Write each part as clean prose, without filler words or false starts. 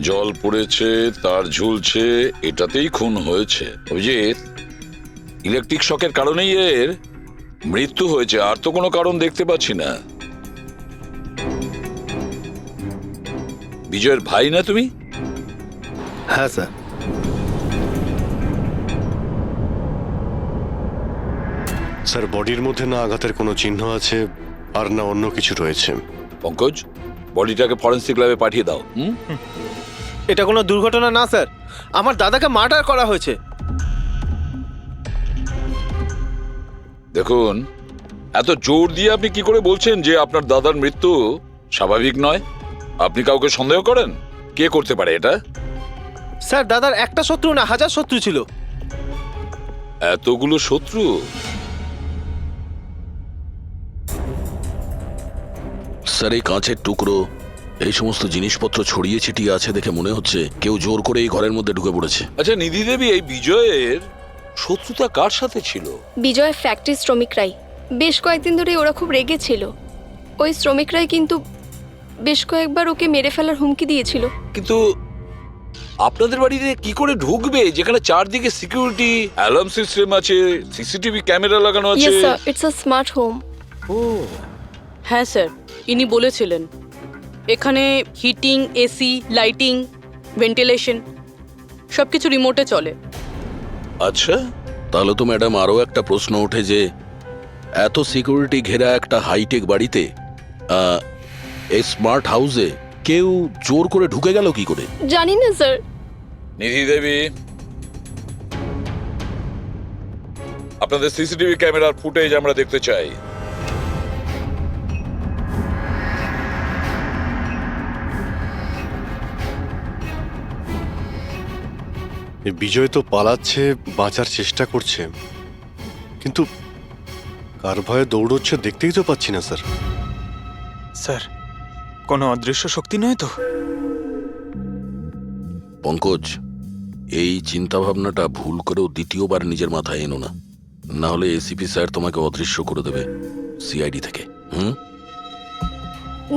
জল পড়েছে, তার ঝুলছে, এটাতেই খুন হয়েছে। অভিজিৎ, ইলেকট্রিক শকের কারণেই এর মৃত্যু হয়েছে, আর তো কোনো কারণ দেখতে পাচ্ছি না। বিজয়ের ভাই না তুমি? হ্যাঁ স্যার। স্যার, বডির মধ্যে না আঘাতের কোনো চিহ্ন আছে আর না অন্য কিছু রয়েছে। পঙ্কজ, বডিটাকে ফরেন্সিক ল্যাবে পাঠিয়ে দাও। এটা কোনো দুর্ঘটনা না স্যার, আমার দাদাকে মার্ডার করা হয়েছে। দেখুন, এত জোর দিয়ে আপনি কি করে বলছেন যে আপনার দাদার মৃত্যু স্বাভাবিক নয়? আপনি কাউকে সন্দেহ করেন? কে করতে পারে এটা? স্যার, দাদার একটা শত্রু না, হাজার শত্রু ছিল। এতগুলো শত্রু? স্যার, এই কাঁচের টুকরো, এই সমস্ত জিনিসপত্র ছড়িয়ে ছিটিয়ে আছে দেখে মনে হচ্ছে কেউ জোর করে এই ঘরের মধ্যে ঢুকে পড়েছে। আচ্ছা নিধি দেবী, এই বিজয়ের শত্রুতা কার সাথে ছিল? বিজয় ফ্যাক্টরি শ্রমিকরাই। বেশ কয়েকদিন ধরে ওরা খুব রেগে ছিল। ওই শ্রমিকরাই কিন্তু বেশ কয়েকবার ওকে মেরে ফেলার হুমকি দিয়েছিল। কিন্তু আপনাদের বাড়িতে কি করে ঢুকবে যেখানে চারদিকে সিকিউরিটি, অ্যালার্ম সিস্টেম আছে, সিসিটিভি ক্যামেরা লাগানো আছে? Yes sir, it's a smart home. ও, হ্যাঁ স্যার, ইনি বলেছিলেন এখানে হিটিং, এসি, লাইটিং, ভেন্টিলেশন সবকিছু রিমোটে চলে। আচ্ছা। তাহলে তো ম্যাডাম আরও একটা প্রশ্ন ওঠে যে এত সিকিউরিটি ঘেরা একটা হাইটেক বাড়িতে, এই স্মার্ট হাউসে কেউ জোর করে ঢুকে গেল কি করে? জানি না স্যার। নিধি দেবী, আপনাদের সিসিটিভি ক্যামেরার ফুটেজ আমরা দেখতে চাই। এই বিজয় তো পালাচ্ছে, বাঁচার চেষ্টা করছে, কিন্তু কার ভয়ে দৌড়চ্ছে দেখতেই তো পাচ্ছি না স্যার। স্যার, কোনো অদৃশ্য শক্তি নয় তো? পঙ্কজ, এই চিন্তাভাবনাটা ভুল করেও দ্বিতীয়বার নিজের মাথায় এনো না, না হলে এসিপি স্যার তোমাকে অদৃশ্য করে দেবে সিআইডি থেকে।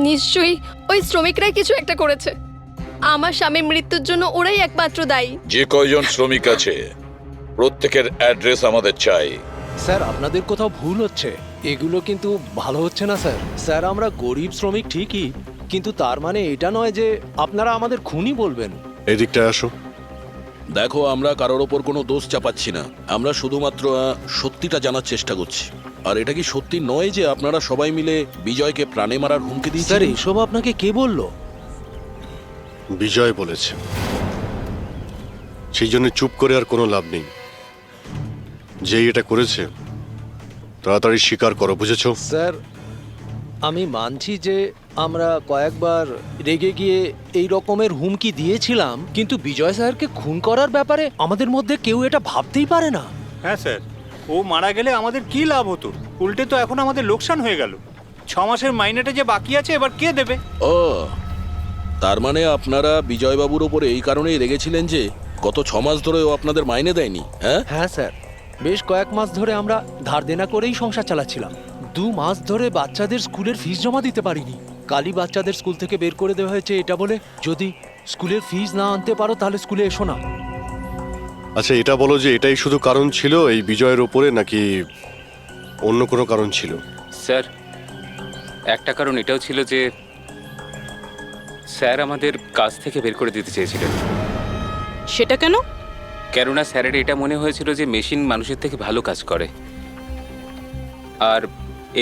নিশ্চয়ই ওই শ্রমিকরাই কিছু একটা করেছে। আমার স্বামীর মৃত্যুর জন্য ওরাই একমাত্র দায়ী। যে কয়জন শ্রমিক আছে প্রত্যেকের অ্যাড্রেস আমাদের চাই। স্যার, আপনাদের কোথাও ভুল হচ্ছে, এগুলো কিন্তু ভালো হচ্ছে না স্যার। স্যার, আমরা গরিব শ্রমিক ঠিকই, কিন্তু তার মানে এটা নয় যে আপনারা আমাদের খুনি বলবেন। এই দিকটায় আসো। দেখো, আমরা কারোর ওপর কোনো দোষ চাপাচ্ছি না, আমরা শুধুমাত্র সত্যিটা জানার চেষ্টা করছি। আর এটা কি সত্যি নয় যে আপনারা সবাই মিলে বিজয়কে প্রাণে মারার হুমকি স্যার, দিয়েছেন? এসব আপনাকে কে বললো? বিজয় বলেছে, সেই জন্য চুপ করে আর কোনো লাভ নেই। যেই এটা করেছে তাড়াতাড়ি স্বীকার করো, বুঝেছো? স্যার, আমি মানছি যে আমরা কয়েকবার রেগে গিয়ে এই রকমের হুমকি দিয়েছিলাম, কিন্তু বিজয় স্যারকে খুন করার ব্যাপারে আমাদের মধ্যে কেউ এটা ভাবতেই পারে না। হ্যাঁ স্যার, ও মারা গেলে আমাদের কি লাভ হতো? উল্টে তো এখন আমাদের লোকসান হয়ে গেল। 6 মাসের মাইনেটা যে বাকি আছে এবার কে দেবে? ও, তার মানে আপনারা বিজয়বাবুর ওপরে এই কারণেই রেগেছিলেন যে গত 6 মাস ধরে ও আপনাদের মাইনে দেয়নি? হ্যাঁ হ্যাঁ স্যার, বেশ কয়েক মাস ধরে আমরা ধার দেনা করেই সংসার চালাচ্ছিলাম। 2 মাস ধরে বাচ্চাদের স্কুলের ফিস জমা দিতে পারিনি। কালই বাচ্চাদের স্কুল থেকে বের করে দেওয়া হয়েছে এটা বলে, যদি স্কুলের ফিস না আনতে পারো তাহলে স্কুলে এসো না। আচ্ছা, এটা বলো যে এটাই শুধু কারণ ছিল এই বিজয়ের ওপরে, নাকি অন্য কোনো কারণ ছিল? স্যার, একটা কারণ এটাও ছিল যে স্যার আমাদের কাজ থেকে বের করে দিতে চেয়েছিলেন। সেটা কেন? কেননা স্যারের এটা মনে হয়েছিল যে মেশিন মানুষের থেকে ভালো কাজ করে আর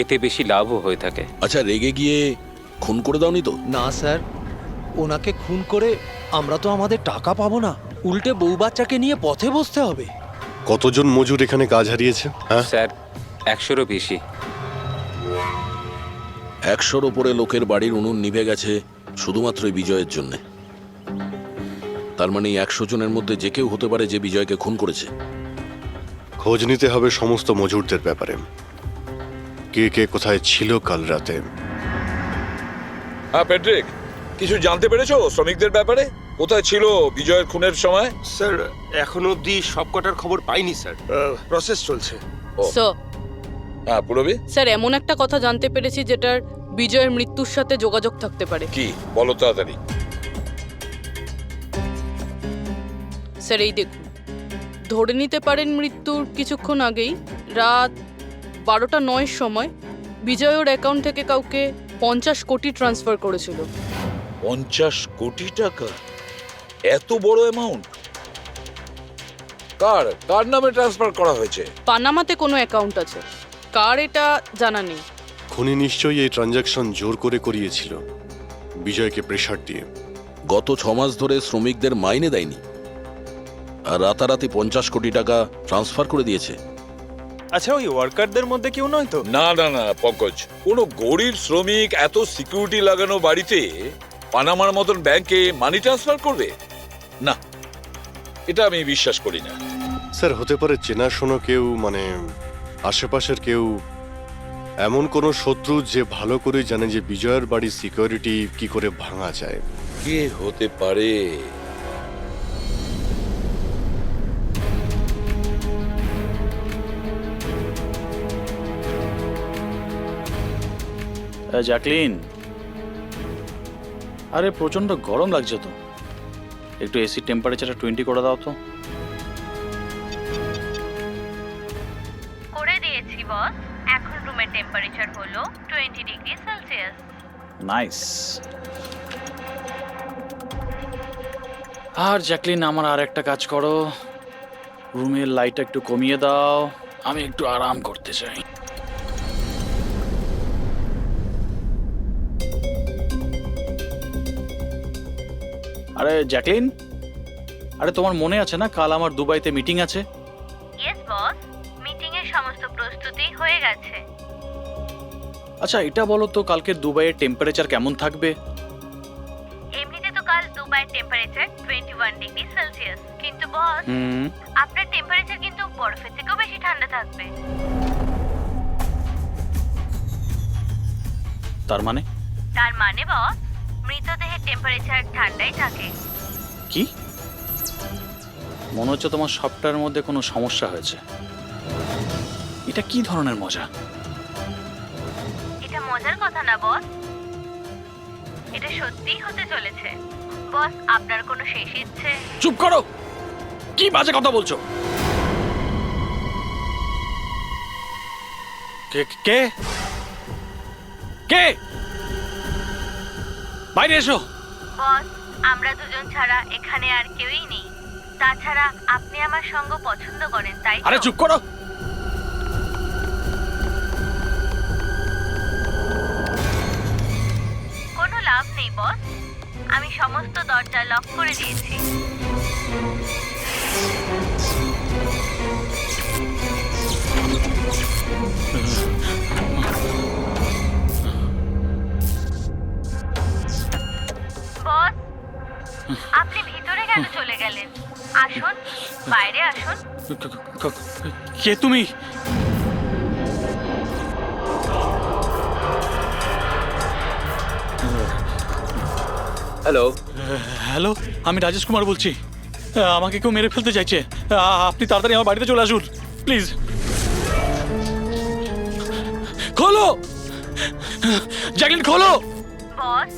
এতে বেশি লাভও হয়ে থাকে। আচ্ছা, রেগে গিয়ে খুন করে দাওনি তো? না স্যার, ওনাকে খুন করে আমরা তো আমাদের টাকা পাবো না, উল্টে বউ বাচ্চাকে নিয়ে পথে বসতে হবে। কতজন মজুর এখানে কাজ হারিয়েছে? হ্যাঁ স্যার, 100-রও বেশি। 100-র ওপরে লোকের বাড়ির উনুন নিভে গেছে শুধুমাত্র এই বিজয়ের জন্যে। তার মানে 100 জনের মধ্যে যে কেউ হতে পারে যে বিজয়কে খুন করেছে। খোঁজ নিতে হবে সমস্ত মজুরদের ব্যাপারে, কে কে কোথায় ছিল কাল রাতে। হ্যাঁ প্যাট্রিক, কিছু জানতে পেরেছো শ্রমিকদের ব্যাপারে? কোথায় ছিল বিজয়ের খুনের সময়? স্যার, এখনো অব্দি সব কটার খবর পাইনি স্যার, প্রসেস চলছে। স্যার, হ্যাঁ পুরবি, স্যার, এমন একটা কথা জানতে পেরেছি যেটার বিজয়ের মৃত্যুর সাথে যোগাযোগ থাকতে পারে। কি বলো তাড়াতাড়ি। স্যার এই দেখুন, ধরে নিতে পারেন মৃত্যুর কিছুক্ষণ আগেই রাত 12:09 সময় বিজয় ওর অ্যাকাউন্ট থেকে কাউকে 50 কোটি ট্রান্সফার করেছিল। 50 কোটি টাকা? এত বড় অ্যামাউন্ট কার কার নামে ট্রান্সফার করা হয়েছে? পানামাতে কোনো অ্যাকাউন্ট আছে, কার এটা জানা নেই। খুনি নিশ্চয়ই এই ট্রানজাকশন জোর করে করিয়েছিল, বিজয়কে প্রেশার দিয়ে। গত 6 মাস ধরে শ্রমিকদের মাইনে দেয়নি, আর রাতারাতি 50 কোটি টাকা ট্রান্সফার করে দিয়েছে। আচ্ছা, ওই ওয়ার্কারদের মধ্যে কেউ নয় তো? না না না পঙ্কজ, কোনো গরিব শ্রমিক এত সিকিউরিটি লাগানো বাড়িতে পানামার মতন ব্যাংকে মানি ট্রান্সফার করবে? না, এটা আমি বিশ্বাস করি না। স্যার, হতে পারে চেনাশোনা কেউ, মানে আশেপাশের কেউ, এমন কোনো শত্রু যে ভালো করে জানে যে বিজয়ের বাড়ির সিকিউরিটি কি করে ভাঙা যায়। কে হতে পারে? জ্যাকলিন, আরে প্রচন্ড গরম লাগছে তো, একটু এসি টেম্পারেচারটা 20 করে দাও তো। করে দিয়েছি বস। এখন রুমের টেম্পারেচার হলো 20 ডিগ্রি সেলসিয়াস। নাইস। আর জ্যাকলিন, আমার আর একটা কাজ করো, রুমের লাইটটা একটু কমিয়ে দাও, আমি একটু আরাম করতে চাই। আরে জ্যাকলিন, আরে তোমার মনে আছে না কাল আমার দুবাইতে মিটিং আছে? ইয়েস বস, মিটিং এর সমস্ত প্রস্তুতি হয়ে গেছে। আচ্ছা এটা বলো তো, কালকে দুবাইয়ের টেম্পারেচার কেমন থাকবে? এমনিতে তো কাল দুবাইয়ের টেম্পারেচার 21 ডিগ্রি সেলসিয়াস, কিন্তু বস আপনার টেম্পারেচার কিন্তু বরফের থেকেও বেশি ঠান্ডা থাকবে। তার মানে বস, মৃতদেহের টেম্পারেচার ঠান্ডাই থাকে। কি? মনে হচ্ছে তোমার সফটওয়্যারের মধ্যে কোনো সমস্যা হয়েছে। এটা কি ধরনের মজা? এটা মজার কথা না বস, এটা সত্যিই হতে চলেছে। বস, আপনার কোনো শেষ ইচ্ছে? চুপ করো, কি বাজে কথা বলছো? কে কে কে? বাইরে এসো। বস, আমরা দুজন ছাড়া এখানে আর কেউই নেই। তাছাড়া আপনি আমার সঙ্গ পছন্দ করেন, তাই তো? আরে চুপ করো। কোনো লাভ নেই বস, আমি সমস্ত দরজা লক করে দিয়েছি। বস, আপনি ভিতরে কেন চলে গেলেন? আসুন, বাইরে আসুন। কে তুমি? হ্যালো। হ্যালো, আমি রাজেশ কুমার বলছি। আমাকে কেউ মেরে ফেলতে চাইছে, আপনি তাড়াতাড়ি আমার বাড়িতে চলে আসুন প্লিজ। খোলো জ্যাকলিন, খোলো। বস,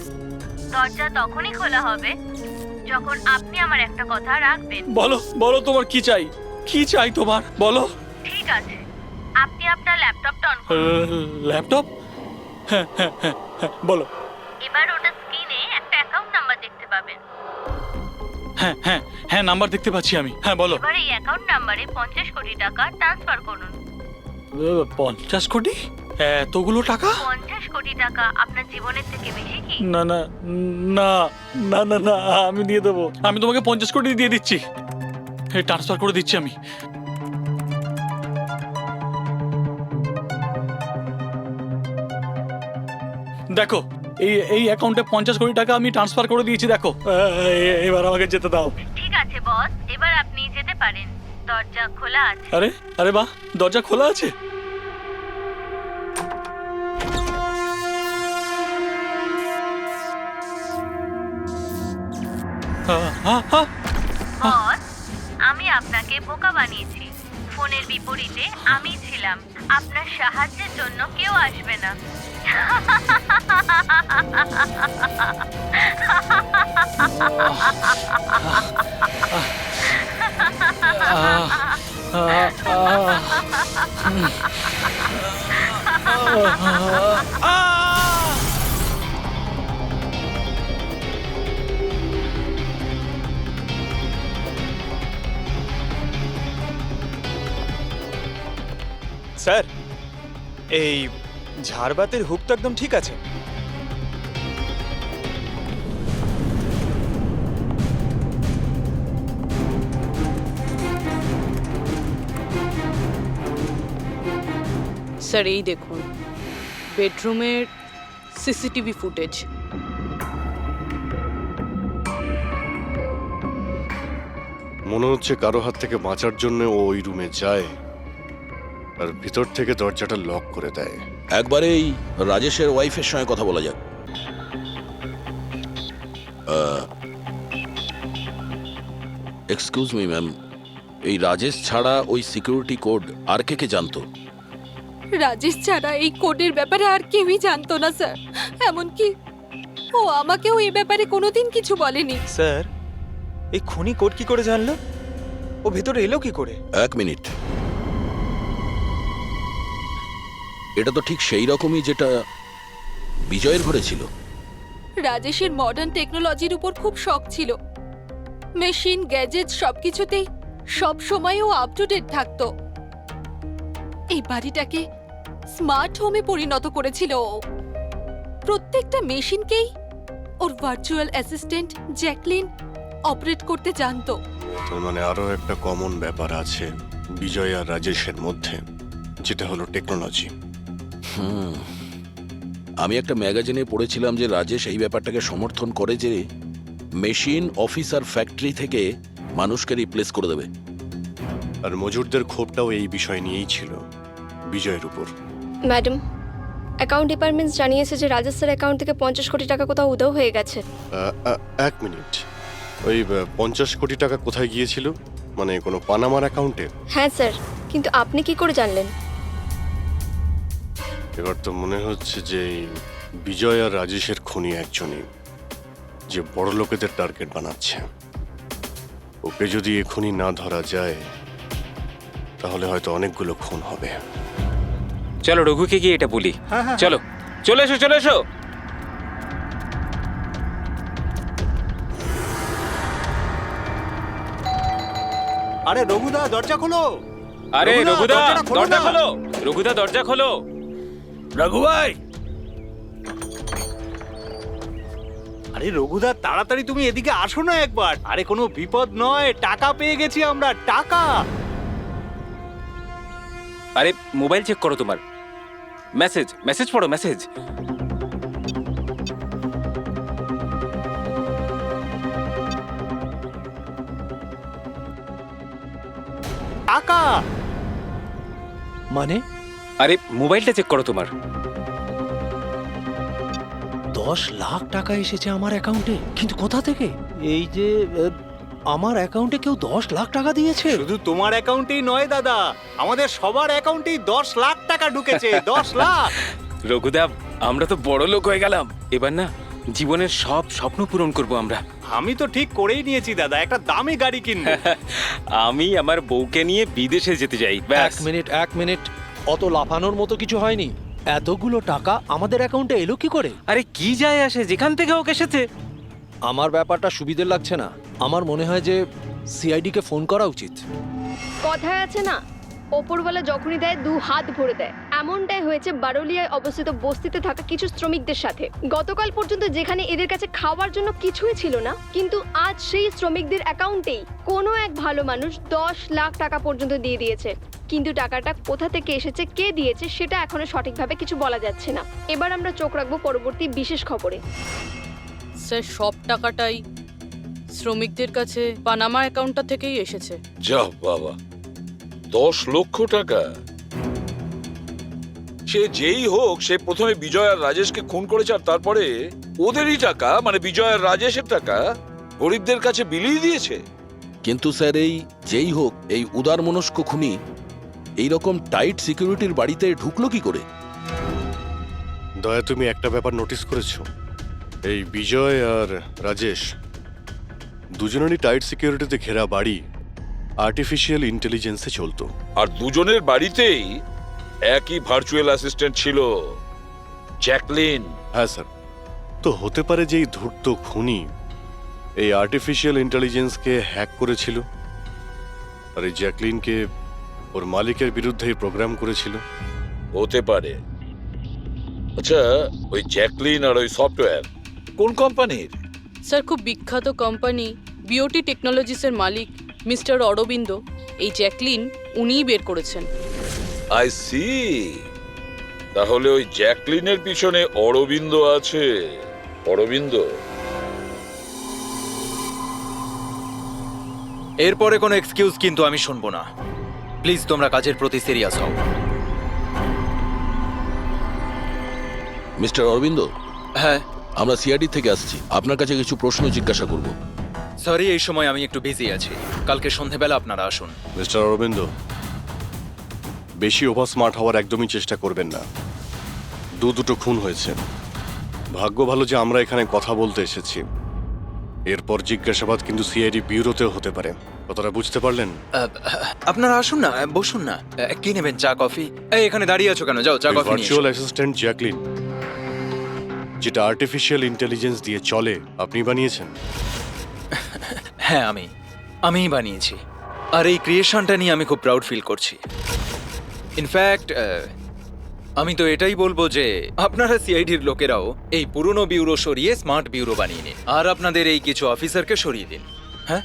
দরজা তখনই খোলা হবে যখন আপনি আমার একটা কথা রাখবেন। বলো বলো, তোমার কি চাই? কি চাই তোমার, বলো। ঠিক আছে, আপনি আপনার ল্যাপটপটা অন করুন। ল্যাপটপ? হ্যাঁ হ্যাঁ হ্যাঁ হ্যাঁ, বলো। এবার ওটা স্ক্রিনে একটা অ্যাকাউন্ট নাম্বার দেখতে পাবেন। হ্যাঁ হ্যাঁ হ্যাঁ, নাম্বার দেখতে পাচ্ছি আমি। হ্যাঁ বলো। এবার এই অ্যাকাউন্ট নাম্বারে 50 কোটি টাকা ট্রান্সফার করুন। 50 কোটি? এতগুলো টাকা? 50 কোটি টাকা আপনার জীবনের থেকে বেশি কি? না না না না না না, আমি দিয়ে দেবো। আমি তোমাকে 50 কোটি দিয়ে দিচ্ছি, ট্রান্সফার করে দিচ্ছি আমি। দেখো, এই অ্যাকাউন্টে 50 কোটি টাকা আমি ট্রান্সফার করে দিয়েছি, দেখো। এবার আমাকে যেতে দাও। ঠিক আছে বস, এবার আপনি যেতে পারেন, দরজা খোলা আছে। আরে আরে বাহ, দরজা খোলা আছে। বস, আমি আপনাকে বোকা বানিয়েছি। ফোনের বিপরীতে আমি ছিলাম, আপনার সাহায্যের জন্য কেউ আসবে না। স্যার এই ঝাড়বাতির হুক তো একদম ঠিক আছে। স্যার এই দেখুন বেডরুমের সিসিটিভি ফুটেজ। মনে হচ্ছে কারো হাত থেকে বাঁচার জন্য ও ওই রুমে যায় আর ভিতর থেকে দরজাটা লক করে দেয়। একবারে এই রাজেশের ওয়াইফের সঙ্গে কথা বলা যাক। এক্সকিউজ মি ম্যাম, এই রাজেশ ছাড়া ওই সিকিউরিটি কোড আর কে কে জানতো? রাজেশ ছাড়া এই কোডের ব্যাপারে আর কেউই জানতো না স্যার, এমনকি ও আমাকেও এই ব্যাপারে কোনোদিন কিছু বলেনি। স্যার এই খুনি কোড কি করে জানলো? ও ভেতরে এলো কি করে? এক মিনিট, এটা তো ঠিক সেই রকমই যেটা বিজয়ের ঘরে ছিল। রাজেশের মডার্ন টেকনোলজির উপর খুব শখ ছিল। মেশিন, গ্যাজেট সবকিছুতেই সব সময় ও আপ টু ডেট থাকতো। এই বাড়িটাকে স্মার্ট হোমে পরিণত করেছিল ও। প্রত্যেকটা মেশিনকেই ওর ভার্চুয়াল অ্যাসিস্ট্যান্ট জ্যাকলিন অপারেট করতে জানতো। তার মানে আরো একটা কমন ব্যাপার আছে বিজয় আর রাজেশের মধ্যে, যেটা হলো টেকনোলজি। আমি একটা ম্যাগাজিনে পড়েছিলাম যে রাজেশ এই ব্যাপারটাকে সমর্থন করে যে মেশিন, অফিস আর ফ্যাক্টরি থেকে মানুষকে রিপ্লেস করে দেবে। আর মজুরদের ক্ষোভটাও এই বিষয় নিয়েই ছিল, বিজয়ের উপর। ম্যাডাম, অ্যাকাউন্ট ডিপার্টমেন্ট জানিয়েছে যে রাজেশ স্যার অ্যাকাউন্ট থেকে 50 কোটি টাকা কোথাও উধাও হয়ে গেছে। এক মিনিট, ওই 50 কোটি টাকা কোথায় গিয়েছিল? মানে কোনো পানামার অ্যাকাউন্টে? হ্যাঁ স্যার, কিন্তু আপনি কি করে জানলেন? এবার তো মনে হচ্ছে যে বিজয় আর রাজেশের খুনি একজনই, যে বড় লোকেদের টার্গেট বানাচ্ছে। ওকে যদি এখনই না ধরা যায় তাহলে হয়তো অনেকগুলো খুন হবে। চলো রঘুকে গিয়ে এটা বলি। হ্যাঁ, হ্যাঁ, চলো চলে এসো চলে এসো। আরে রঘুদা দরজা খোলো। আরে রঘুদা, রঘুদা দরজাটা খোলো দরজা না। খোলো, রঘুদা দরজা খোলো। রঘু ভাই, আরে রঘুদা তাড়াতাড়ি তুমি এদিকে আসো না একবার। আরে কোনো বিপদ নয়, টাকা পেয়ে গেছি আমরা, টাকা। আরে মোবাইল চেক করো, তোমার মেসেজ মেসেজ পড়ো, মেসেজ। টাকা মানে আরে মোবাইলটা চেক করো তোমার। 10 লাখ টাকা এসেছে আমার অ্যাকাউন্টে, কিন্তু কোথা থেকে? এই যে আমার অ্যাকাউন্টে কেউ 10 লাখ টাকা দিয়েছে? শুধু তোমার অ্যাকাউন্টেই নয় দাদা, আমাদের সবার অ্যাকাউন্টেই 10 লাখ টাকা ঢুকেছে। 10 লাখ। রঘুদা, আমরা তো বড় লোক হয়ে গেলাম এবার না, জীবনের সব স্বপ্ন পূরণ করব আমরা। আমি তো ঠিক করেই নিয়েছি দাদা, একটা দামি গাড়ি কিনবো। আমি আমার বউকে নিয়ে বিদেশে যেতে চাই। ব্যাস। এক মিনিট, অত লাফানোর মতো কিছু হয়নি। এতগুলো টাকা আমাদের অ্যাকাউন্টে এলো কি করে? আরে কি যায় আসে, যেখান থেকে হোক এসেছে। আমার ব্যাপারটা সুবিধের লাগছে না। আমার মনে হয় যে সিআইডি কে ফোন করা উচিত। কথায় আছে না, ওপরওয়ালা যখনই দেয় 2 হাত ভরে দেয়। এমনটাই হয়েছে বারোলিয়ায় অবস্থিত বস্তিতে থাকা কিছু শ্রমিকদের সাথে। গতকাল পর্যন্ত যেখানে এদের কাছে খাওয়ার জন্য কিছুই ছিল না, কিন্তু আজ সেই শ্রমিকদের অ্যাকাউন্টেই কোনো এক ভালো মানুষ 10 লাখ টাকা পর্যন্ত দিয়ে দিয়েছে। কিন্তু টাকাটা কোথা থেকে এসেছে, কে দিয়েছে, সেটা এখনো সঠিকভাবে কিছু বলা যাচ্ছে না। এবার আমরা চোখ রাখবো পরবর্তী বিশেষ খবরে। স্যার সব টাকাটাই শ্রমিকদের কাছে পানামা অ্যাকাউন্টটা থেকেই এসেছে। যা বাবা, 10 লক্ষ টাকা! সে যেই হোক, সে প্রথমে বিজয় আর রাজেশকে খুন করেছে, আর তারপরে ওদেরই টাকা, মানে বিজয় আর রাজেশের টাকা গরিবদের কাছে বিলিয়ে দিয়েছে। কিন্তু স্যার, এই যেই হোক, এই উদারমনস্ক খুনি এইরকম টাইট সিকিউরিটির বাড়িতে ঢুকলো কি করে? দয়া, তুমি একটা ব্যাপার নোটিস করেছো? এই বিজয় আর রাজেশ দুজনেরই টাইট সিকিউরিটিতে ঘেরা বাড়ি আর্টিফিশিয়াল ইন্টেলিজেন্সে চলতো। আর দুজনের বাড়িতেই একই ভার্চুয়াল অ্যাসিস্ট্যান্ট ছিল, জ্যাকলিন। হ্যাঁ স্যার, তো হতে পারে যে এই ধূর্ত খুনি এই আর্টিফিশিয়াল ইন্টেলিজেন্সকে হ্যাক করেছিল আর এই জ্যাকলিনকে ওর মালিকের বিরুদ্ধেই প্রোগ্রাম করেছিল। হতে পারে। আচ্ছা, ওই জ্যাকলিন আর ওই সফটওয়্যার কোন কোম্পানির? স্যার, খুব বিখ্যাত কোম্পানি বিওটি টেকনোলজিসের মালিক মিস্টার অরবিন্দ, এই জ্যাকলিন উনিই বের করেছেন। I see. তাহলে ওই জ্যাকলিনের পিছনে অরবিন্দ আছে। অরবিন্দ এরপরে কোনো এক্সকিউজ কিন্তু আমি শুনবো না। প্লিজ তোমরা কাজের প্রতি সিরিয়াস হও। মিস্টার অরবিন্দ, হ্যাঁ, আমরা সিআইডি থেকে আসছি, আপনার কাছে কিছু প্রশ্ন জিজ্ঞাসা করব। সরি, এই সময় আমি একটু বিজি আছি। কালকে সন্ধেবেলা আপনারা আসুন। মিস্টার অরবিন্দ, বেশি ওভার স্মার্ট হওয়ার একদমই চেষ্টা করবেন না। দুটো খুন হয়েছে। ভাগ্য ভালো যে আমরা এখানে কথা বলতে এসেছি। এরপর জিজ্ঞাসাবাদ কিন্তু সিআইডি ব্যুরোতেও হতে পারে। কথাটা বুঝতে পারলেন? আপনারা আসুন না, বসুন না। কি নেবেন, চা কফি? এই এখানে দাঁড়িয়ে আছো কেন? যাও চা কফি নিয়ে ভার্চুয়াল এসো। অ্যাসিস্ট্যান্ট জ্যাকলিন, যেটা আর্টিফিশিয়াল ইন্টেলিজেন্স দিয়ে চলে, আপনি বানিয়েছেন? হ্যাঁ, আমিই বানিয়েছি। আর এই ক্রিয়েশনটা নিয়ে আমি খুব প্রাউড ফিল করছি। ইনফ্যাক্ট আমি তো এটাই বলবো যে আপনারা সিআইডির লোকেরাও এই পুরনো ব্যুরো সরিয়ে স্মার্ট ব্যুরো বানিয়ে নিন, আর আপনাদের এই কিছু অফিসারকে সরিয়ে দিন। হ্যাঁ,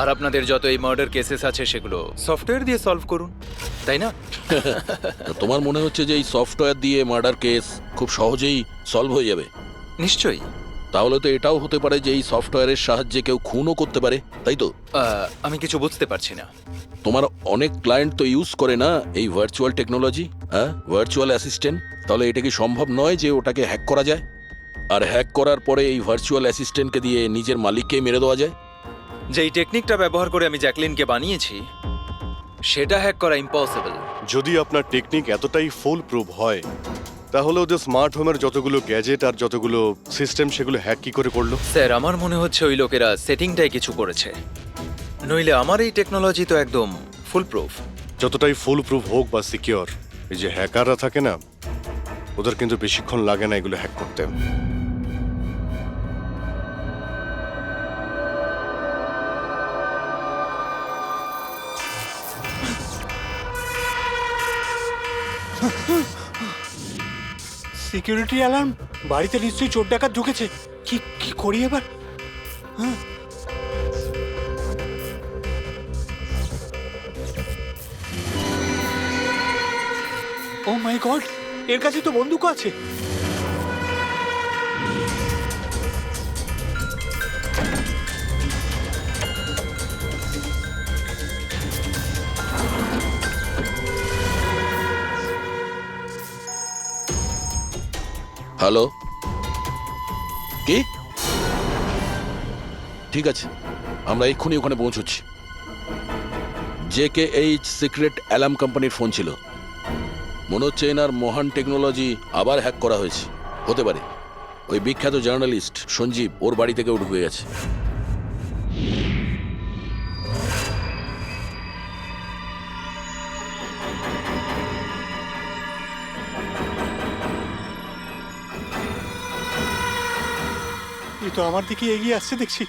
আর আপনাদের যত এই মার্ডার কেসেস আছে সেগুলো সফটওয়্যার দিয়ে সলভ করুন, তাই না? তোমার মনে হচ্ছে যে এই সফটওয়্যার দিয়ে মার্ডার কেস খুব সহজেই সলভ হয়ে যাবে? নিশ্চয়ই। তাহলে তো এটাও হতে পারে যে এই সফটওয়্যারের সাহায্যে কেউ খুনও করতে পারে, তাই তো? আমি কিছু বুঝতে পারছি না। তোমার অনেক ক্লায়েন্ট তো ইউজ করে না এই ভার্চুয়াল টেকনোলজি, হ্যাঁ, ভার্চুয়াল অ্যাসিস্ট্যান্ট। তাহলে এটা কি সম্ভব নয় যে ওটাকে হ্যাক করা যায়, আর হ্যাক করার পরে এই ভার্চুয়াল অ্যাসিস্ট্যান্টকে দিয়ে নিজের মালিককেই মেরে দেওয়া যায়? যেই টেকনিকটা ব্যবহার করে আমি জ্যাকলিনকে বানিয়েছি সেটা হ্যাক করা ইম্পসিবল। যদি আপনার টেকনিক এতটাই ফুল প্রুফ হয়, তাহলে ওদের স্মার্ট হোমের যতগুলো গ্যাজেট আর যতগুলো সিস্টেম, সেগুলো হ্যাক কি করে করলো? স্যার, আমার মনে হচ্ছে ওই লোকেরা সেটিংটাই কিছু করেছে, নইলে আমার এই টেকনোলজি তো একদম ফুল প্রুফ। যতটাই ফুল প্রুফ হোক বা সিকিউর, এই যে হ্যাকাররা থাকে না, ওদের কিন্তু বেশিক্ষণ লাগে না এগুলো হ্যাক করতে। Security alarm! বাড়িতে নিশ্চয়ই চোর ডাকাত ঢুকেছে। কি কি করি এবার? হ্যাঁ, ও মাই গড, এর কাছে তো বন্দুক আছে। হ্যালো, কি? ঠিক আছে, আমরা এক্ষুনি ওখানে পৌঁছচ্ছি। JKH সিক্রেট অ্যালার্ম কোম্পানির ফোন ছিল। মনে হচ্ছে এনার মহান টেকনোলজি আবার হ্যাক করা হয়েছে। হতে পারে ওই বিখ্যাত জার্নালিস্ট সঞ্জীব ওর বাড়ি থেকেও ঢুকে গেছে। এই তো আমার দিকে এগিয়ে আসছে দেখছি।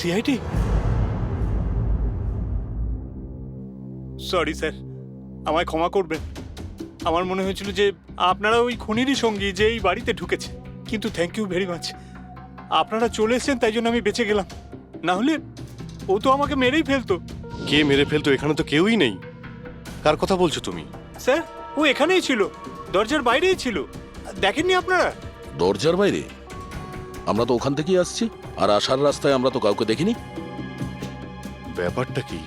সিআইডি? সরি স্যার, আমায় ক্ষমা করবেন। আমার মনে হয়েছিল যে আপনারা ওই খুনিরই সঙ্গী যে এই বাড়িতে ঢুকেছে। কিন্তু থ্যাংক ইউ ভেরি মাচ। আপনারা চলে এসেছেন, তাই জন্য আমি বেঁচে গেলাম। না হলে ও তো আমাকে মেরেই ফেলতো। কে মেরে ফেলতো? এখানে তো কেউই নেই। কার কথা বলছো তুমি? স্যার, ও এখানেই ছিল, দরজার বাইরেই ছিল। দেখেননি আপনারা? দরজার বাইরে? আমরা তো ওখান থেকেই আসছি, আর আসার রাস্তায় আমরা তো কাউকে দেখিনি। ব্যাপারটা কি?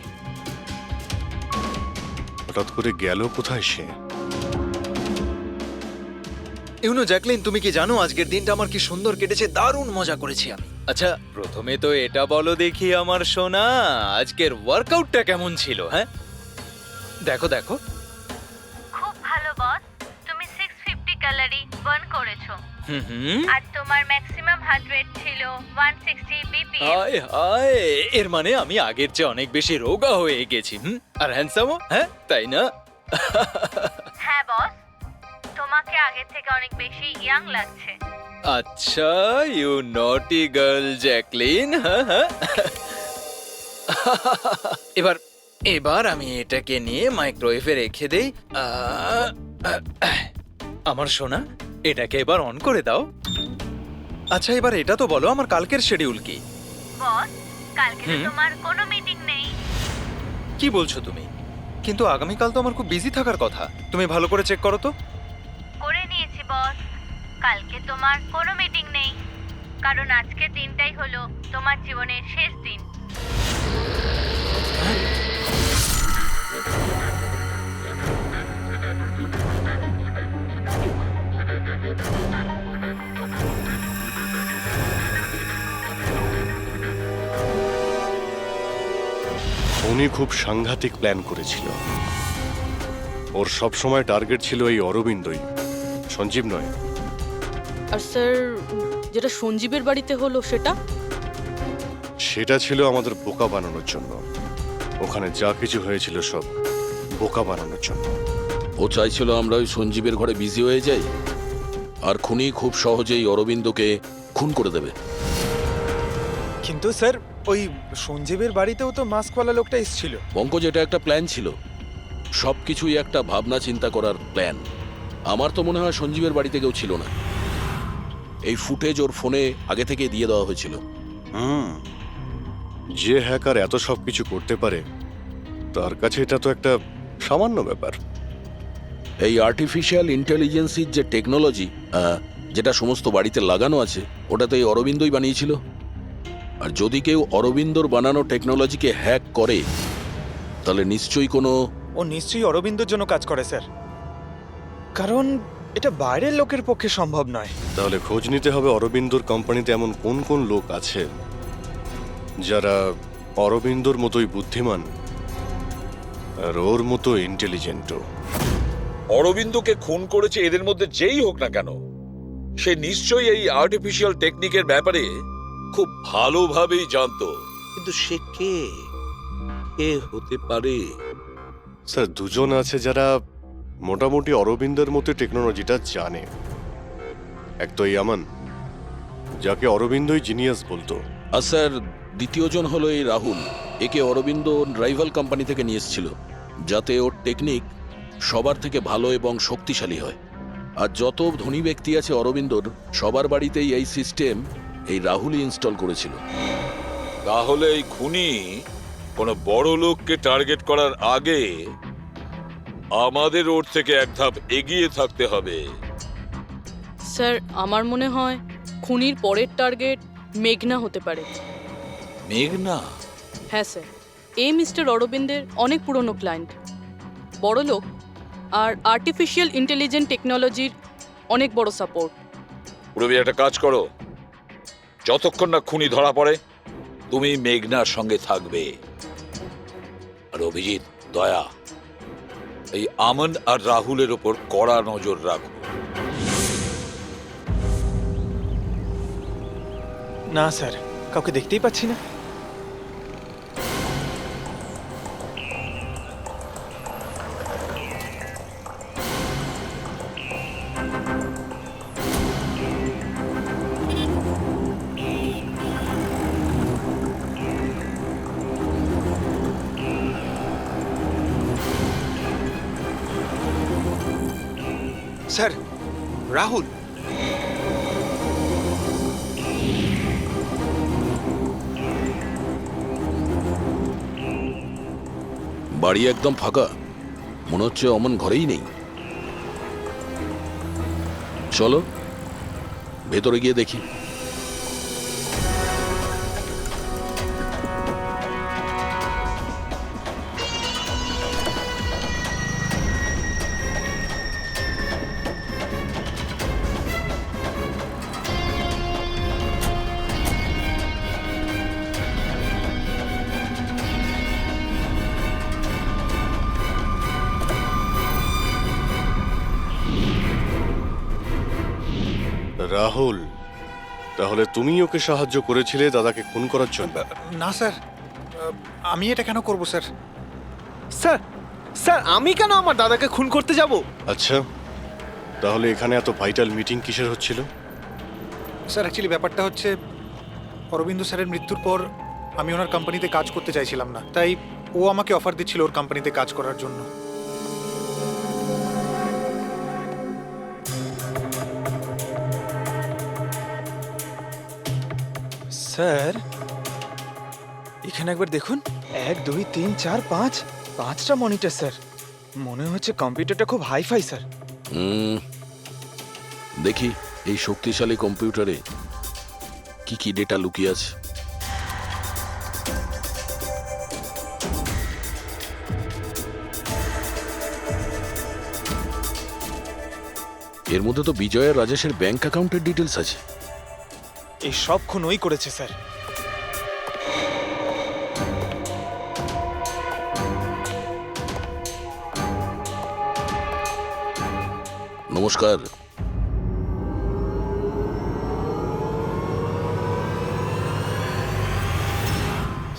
হঠাৎ করে গেল কোথায় সে? ইউনো জ্যাকলিন, তুমি কি জানো আজকের দিনটা আমার কি সুন্দর কেটেছে? দারুণ মজা করেছি আমি। আচ্ছা, প্রথমে তো এটা বলো দেখি আমার সোনা, আজকের ওয়ার্কআউটটা কেমন ছিল? হ্যাঁ, দেখো দেখো। খুব ভালো বস, তুমি 650 ক্যালোরি বার্ন করেছো হুম, আর তোমার ম্যাক্সিমাম হার্ট রেট ছিল 160 বিপিএম। হায় হায়, এর মানে আমি আগের চেয়ে অনেক বেশি রোগা হয়ে গেছি। আর হ্যান্ডসামও, হ্যাঁ তাই না? হ্যাঁ বস, তোমাকে আগের থেকে অনেক বেশি ইয়াং লাগছে। আচ্ছা, ইউ নটি গার্ল জ্যাকলিন। হ্যাঁ হ্যাঁ। এবার এবার আমি এটাকে নিয়ে মাইক্রোওয়েভে রেখে দেই। আমার সোনা, এটাকে এবার অন করে দাও। আচ্ছা, এবার এটা তো বলো আমার কালকের শিডিউল কি? বস, কালকে তো তোমার কোনো মিটিং নেই। কি বলছো তুমি? কিন্তু আগামীকাল তো আমার খুব বিজি থাকার কথা। তুমি ভালো করে চেক করো তো। করে নিয়েছি বস, কালকে তোমার কোনো মিটিং নেই, কারণ আজকের দিনটাই হলো তোমার জীবনের শেষ দিন। উনি খুব সাংঘাতিক প্ল্যান করেছিল। ওর সবসময় টার্গেট ছিল এই অরবিন্দই, সঞ্জীব নয়। আর স্যার, যেটা সঞ্জীবের বাড়িতে হলো সেটা? সেটা ছিল আমাদের বোকা বানানোর জন্য। ওখানে যা কিছু হয়েছিল সব বোকা বানানোর জন্য। ও চাইছিল আমরা ওই সঞ্জীবের ঘরে বিজি হয়ে যাই, আর খুনি খুব সহজেই অরবিন্দকে খুন করে দেবে। কিন্তু স্যার, ওই সঞ্জীবের বাড়িতেও তো মাস্কওয়ালা লোকটা এসেছিল। পঙ্কজ, এটা একটা প্ল্যান ছিল, সবকিছুই একটা ভাবনা চিন্তা করার প্ল্যান। আমার তো মনে হয় সঞ্জীবের বাড়িতে কেউ ছিল না। এই ফুটেজ ওর ফোনে আগে থেকে দিয়ে দেওয়া হয়েছিল। যে হ্যাকার এত সব কিছু করতে পারে, তার কাছে এটা তো একটা সামান্য ব্যাপার। এই আর্টিফিশিয়াল ইন্টেলিজেন্সির যে টেকনোলজি, যেটা সমস্ত বাড়িতে লাগানো আছে, ওটা তো এই অরবিন্দই বানিয়েছিল। আর যদি কেউ অরবিন্দর বানানো টেকনোলজিকে হ্যাক করে, তাহলে নিশ্চয়ই কোনো... ও নিশ্চয়ই অরবিন্দর জন্য কাজ করে স্যার, কারণ এটা বাইরের লোকের পক্ষে সম্ভব নয়। তাহলে খোঁজ নিতে হবে অরবিন্দর কোম্পানিতে এমন কোন কোন লোক আছে যারা অরবিন্দর মতোই বুদ্ধিমান আর ওর মতো ইন্টেলিজেন্টও। অরবিন্দকে খুন করেছে এদের মধ্যে যেই হোক না কেন, সে নিশ্চয়ই এই আর্টিফিশিয়াল টেকনিকের ব্যাপারে খুব ভালোভাবেই জানতো। কিন্তু সে কে হতে পারে? স্যার, দুজন আছে যারা মোটামুটি অরবিন্দের মতো টেকনোলজিটা জানে। এক তো এই আমান, যাকে অরবিন্দই জিনিয়াস বলতো। আর স্যার, দ্বিতীয়জন হলো এই রাহুল। একে অরবিন্দ রাইভাল কোম্পানি থেকে নিয়ে এসেছিল, যাতে ওর টেকনিক সবার থেকে ভালো এবং শক্তিশালী হয়। আর যত ধনী ব্যক্তি আছে অরবিন্দর, সবার বাড়িতেই এই সিস্টেম এই রাহুলই ইনস্টল করেছিল। তাহলে এই খুনি কোনো বড় লোককে টার্গেট করার আগে আমাদের ওর থেকে এক ধাপ এগিয়ে থাকতে হবে। স্যার, আমার মনে হয় খুনির পরের টার্গেট মেঘনা হতে পারে। মেঘনা? হ্যাঁ স্যার, এই মিস্টার অরবিন্দের অনেক পুরনো ক্লায়েন্ট, বড় লোক, আর আর্টিফিশিয়াল ইন্টেলিজেন্ট টেকনোলজির অনেক বড় সাপোর্ট। পুরবি, একটা কাজ করো, যতক্ষণ না খুনি ধরা পড়ে তুমি মেঘনার সঙ্গে থাকবে। আর অভিজিৎ, দয়া, এই আমন আর রাহুলের ওপর কড়া নজর রাখো। না স্যার, কাউকে দেখতেই পাচ্ছি না। স্যার, রাহুল। বাড়ি একদম ফাঁকা, মনে হচ্ছে অমন ঘরেই নেই। চলো ভেতরে গিয়ে দেখি। রাহুল, তাহলে তুমি ওকে সাহায্য করেছিলে দাদাকে খুন করার জন্য? না স্যার, আমি এটা কেন করব স্যার? স্যার, স্যার আমি কেন আমার দাদাকে খুন করতে যাব? আচ্ছা, তাহলে এখানে এত ভাইটাল মিটিং কিসের হচ্ছিল? স্যার অ্যাকচুয়ালি ব্যাপারটা হচ্ছে, অরবিন্দ স্যারের মৃত্যুর পর আমি ওনার কোম্পানিতে কাজ করতে চাইছিলাম না, তাই ও আমাকে অফার দিচ্ছিল ওর কোম্পানিতে কাজ করার জন্য। স্যার এখানে একবার দেখুন, 1 2 3 4 5 5টা মনিটর স্যার। মনে হচ্ছে কম্পিউটারটা খুব হাইফাই স্যার। দেখি এই শক্তিশালী কম্পিউটারে কি কি ডেটা লুকিয়ে আছে। এর মধ্যে তো বিজয় আর রাজেশের ব্যাংক অ্যাকাউন্টের ডিটেলস আছে। এই সব খুন ওই করেছে স্যার। নমস্কার।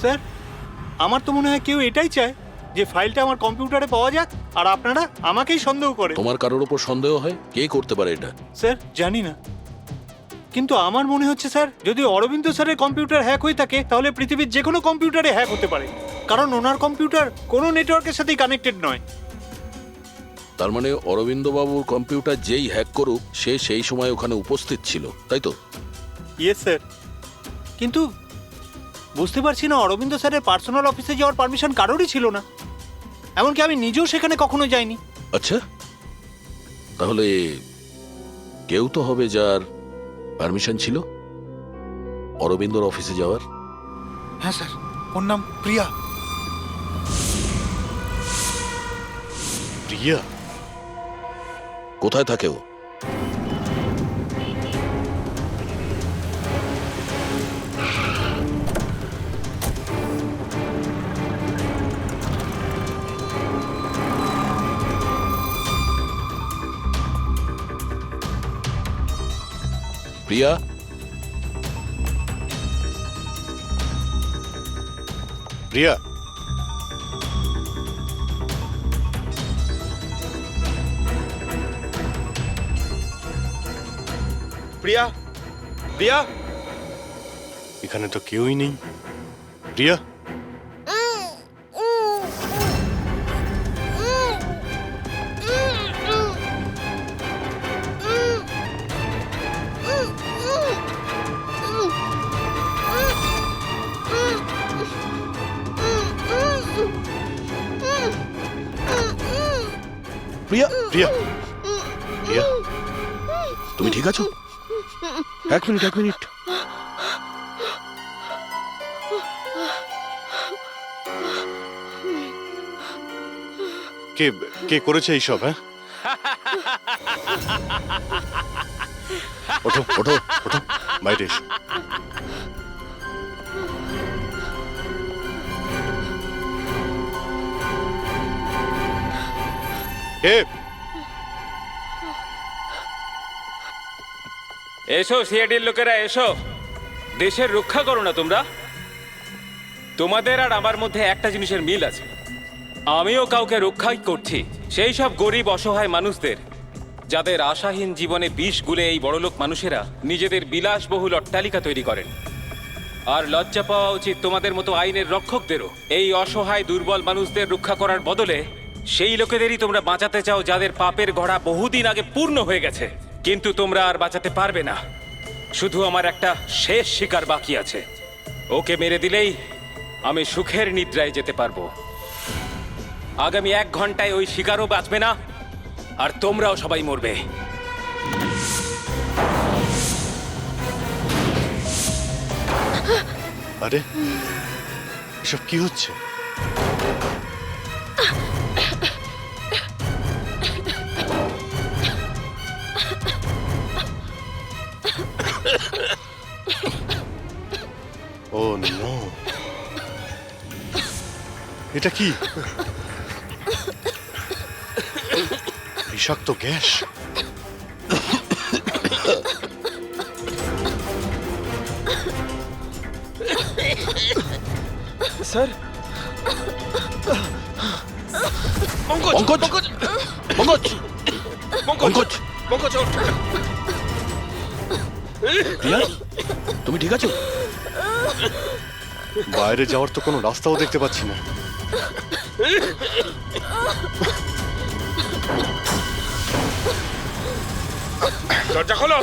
স্যার, আমার তো মনে হয় কেউ এটাই চায় যে ফাইলটা আমার কম্পিউটারে পাওয়া যাক, আর আপনারা আমাকেই সন্দেহ করে। তোমার কারোর উপর সন্দেহ হয়? কে করতে পারে এটা? স্যার জানি না, কিন্তু আমার মনে হচ্ছে স্যার, যদি অরবিন্দ স্যারের কম্পিউটার হ্যাক হয়ে থাকে তাহলে পৃথিবীর যে কোনো কম্পিউটারে হ্যাক হতে পারে, কারণ ওনার কম্পিউটার কোনো নেটওয়ার্কের সাথেই কানেক্টেড নয়। তার মানে অরবিন্দ বাবুর কম্পিউটার যেই হ্যাক করুক সে সেই সময় ওখানে উপস্থিত ছিল, তাই তো? ইয়েস স্যার, কিন্তু বুঝতে পারছি না, অরবিন্দ স্যারের পার্সোনাল অফিসে যাওয়ার পারমিশন কারোরই ছিল না, এমনকি আমি নিজেও সেখানে কখনো যাইনি। আচ্ছা, তাহলে কেউ তো হবে যার পারমিশন ছিল অরবিন্দর অফিসে যাওয়ার। হ্যাঁ স্যার, ওর নাম প্রিয়া। প্রিয়া? কোথায় থাকে ও? প্রিয়া? প্রিয়া? প্রিয়া, প্রিয়া, এখানে তো কেউই নেই। প্রিয়া? প্রিয়া? প্রিয়া? প্রিয়া? তুমি ঠিক আছো? এক মিনিট। কে কে করেছে এইসব? হ্যাঁ, ওঠো ওঠো ওঠো, বাইরে এসো। কে? এসো সিআইডির লোকেরা, এসো। দেশের রক্ষা করো না তোমরা? তোমাদের আর আমার মধ্যে একটা জিনিসের মিল আছে, আমিও কাউকে রক্ষাই করছি, সেই সব গরিব অসহায় মানুষদের যাদের আশাহীন জীবনে বিষ গুলে এই বড়লোক মানুষেরা নিজেদের বিলাসবহুল অট্টালিকা তৈরি করেন। আর লজ্জা পাওয়া উচিত তোমাদের মতো আইনের রক্ষকদেরও। এই অসহায় দুর্বল মানুষদের রক্ষা করার বদলে সেই লোকেদেরই তোমরা বাঁচাতে চাও যাদের পাপের ঘোড়া বহুদিন আগে পূর্ণ হয়ে গেছে, কিন্তু তোমরা আর বাঁচাতে পারবে না। শুধু আমার একটা শেষ শিকার বাকি আছে, ওকে মেরে দিলেই আমি সুখের নিদ্রায় যেতে পারবো। আগামী 1 ঘন্টায় ওই শিকারও বাঁচবে না, আর তোমরাও সবাই মরবে। আরে এসব কি হচ্ছে? ও নো, এটা কি? বিষাক্ত গ্যাস। স্যার পঙ্কজ পঙ্কজ পঙ্কজ পঙ্কজ ওঠ। প্রিয়া তুমি ঠিক আছো? বাইরে যাওয়ার তো কোনো রাস্তাও দেখতে পাচ্ছি না। দরজা খোলো।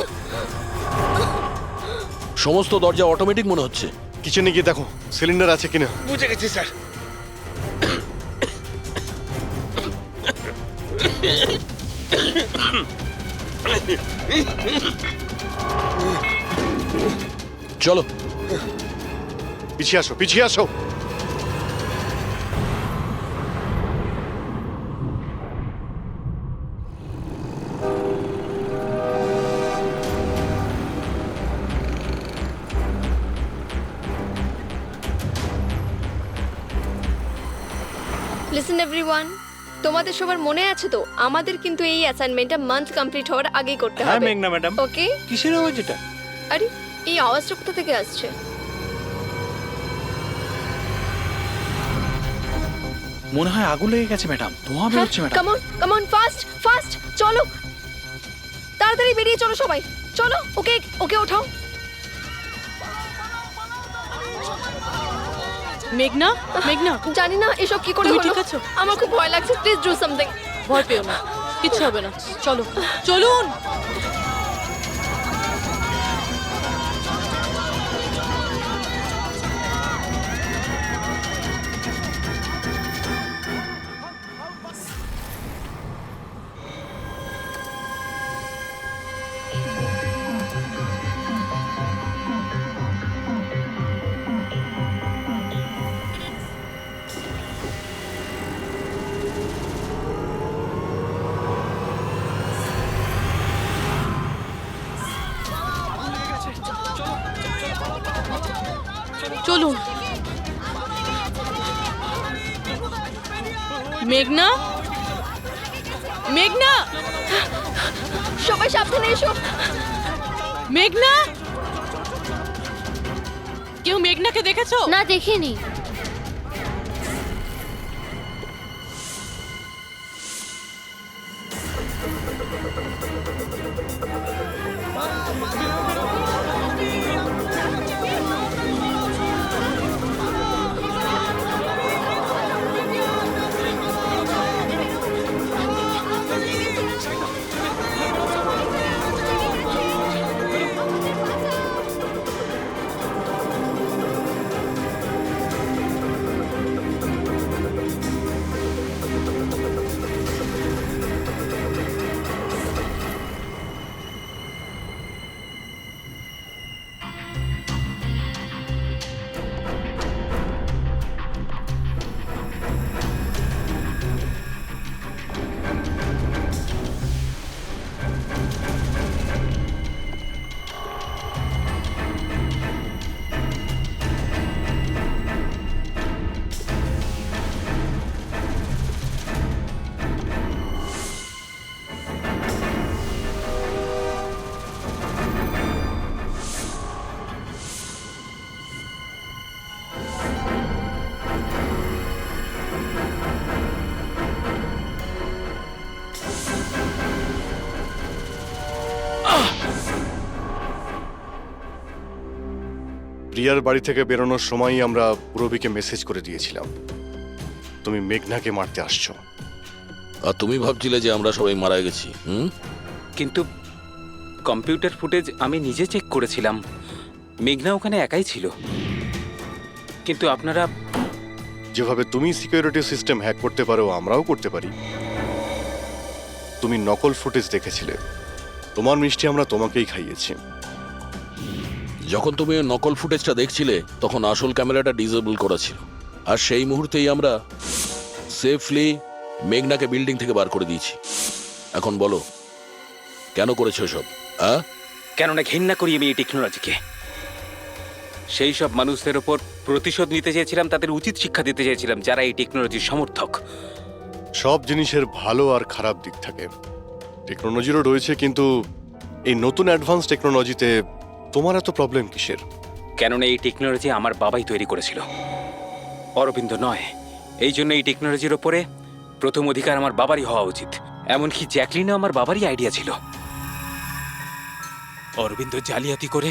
সমস্ত দরজা অটোমেটিক মনে হচ্ছে। কিচেনে গিয়ে দেখো সিলিন্ডার আছে কিনা। বুঝে গেছি স্যার। চলো পিছিয়ে আসো, পিছিয়ে আসো। লিসেন এভরিওয়ান, তোমাদের সবার মনে আছে তো আমাদের কিন্তু এই অ্যাসাইনমেন্টটা মান্থ কমপ্লিট হওয়ার আগেই করতে হ্যাঁ হবে। মেঘনা ম্যাডাম। ওকে? কিসের আওয়াজ এটা? আরে এই আওয়াজটা কোথা থেকে আসছে? মনে হয় আগুন লেগে গেছে ম্যাডাম, ধোঁয়া বেরোচ্ছে madam. Come on fast fast, চলো তাড়াতাড়ি বেরিয়ে চলো সবাই, চলো। ওকে ওকে ওঠাও। মেঘনা, মেঘনা, জানি না এসব কি করে তুমি হলো। ঠিক আছো? আমার খুব ভয় লাগছে, প্লিজ ডু সামথিং। ভয় পেও না, কিচ্ছু হবে না। চলো চলুন। চলুন। মেঘনা, মেঘনা, সবাই সাবধানে এসো। মেঘনা, কেউ মেঘনাকে দেখেছো? না, দেখিনি। প্রিয়ার বাড়ি থেকে বেরোনোর সময়ই আমরা পুরবীকে মেসেজ করে দিয়েছিলাম তুমি মেঘনাকে মারতে আসছো। আর তুমি ভাবছিলে যে আমরা সবাই মারা গেছি? কিন্তু কম্পিউটার ফুটেজ আমি নিজে চেক করেছিলাম, মেঘনা ওখানে একাই ছিল। কিন্তু আপনারা যেভাবে তুমি সিকিউরিটি সিস্টেম হ্যাক করতে পারো আমরাও করতে পারি। তুমি নকল ফুটেজ দেখেছিলে, তোমার মিষ্টি আমরা তোমাকেই খাইয়েছি। যখন তুমি ওই নকল ফুটেজটা দেখছিলে তখন আসল ক্যামেরাটা ডিসেবল করা ছিল, আর সেই মুহূর্তেই আমরা সেফলি মেঘনাকে বিল্ডিং থেকে বার করে দিয়েছি। এখন বলো কেন করেছো সব? কেননা ঘৃণা করি আমি এই টেকনোলজিকে। সেই সব মানুষদের ওপর প্রতিশোধ নিতে চেয়েছিলাম, তাদের উচিত শিক্ষা দিতে চেয়েছিলাম যারা এই টেকনোলজির সমর্থক। সব জিনিসের ভালো আর খারাপ দিক থাকে, টেকনোলজিরও রয়েছে, কিন্তু এই নতুন অ্যাডভান্স টেকনোলজিতে তোমার এত প্রবলেম কিসের? কেননা এই টেকনোলজি আমার বাবাই তৈরি করেছিল। অরবিন্দ নয়। এই জন্য এই টেকনোলজির ওপরে প্রথম অধিকার আমার বাবারই হওয়া উচিত। এমনকি জ্যাকলিনও আমার বাবারই আইডিয়া ছিল। অরবিন্দ জালিয়াতি করে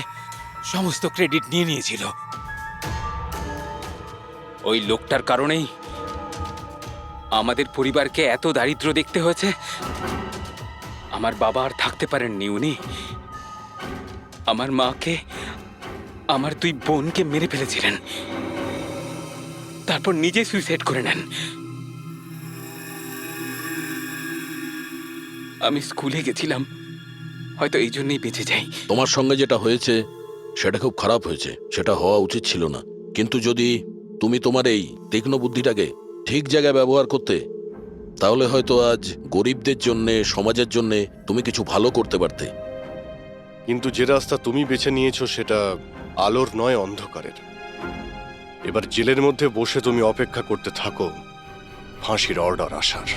সমস্ত ক্রেডিট নিয়ে নিয়েছিল। ওই লোকটার কারণেই আমাদের পরিবারকে এত দারিদ্র দেখতে হয়েছে। আমার বাবা আর থাকতে পারেননি, উনি আমার মাকে, আমার 2 বোনকে মেরে ফেলেছিলেন, তারপর নিজে সুইসাইড করে নেন। আমি স্কুলে গেছিলাম, হয়তো এই জন্যই বেঁচে যাই। তোমার সঙ্গে যেটা হয়েছে সেটা খুব খারাপ হয়েছে, সেটা হওয়া উচিত ছিল না। কিন্তু যদি তুমি তোমার এই তীক্ষ্ণ বুদ্ধিটাকে ঠিক জায়গায় ব্যবহার করতে, তাহলে হয়তো আজ গরিবদের জন্যে, সমাজের জন্যে তুমি কিছু ভালো করতে পারতে। কিন্তু যে রাস্তা তুমি বেছে নিয়েছো সেটা আলোর নয়, অন্ধকারের। এবার জেলের মধ্যে বসে তুমি অপেক্ষা করতে থাকো ফাঁসির অর্ডার আসার।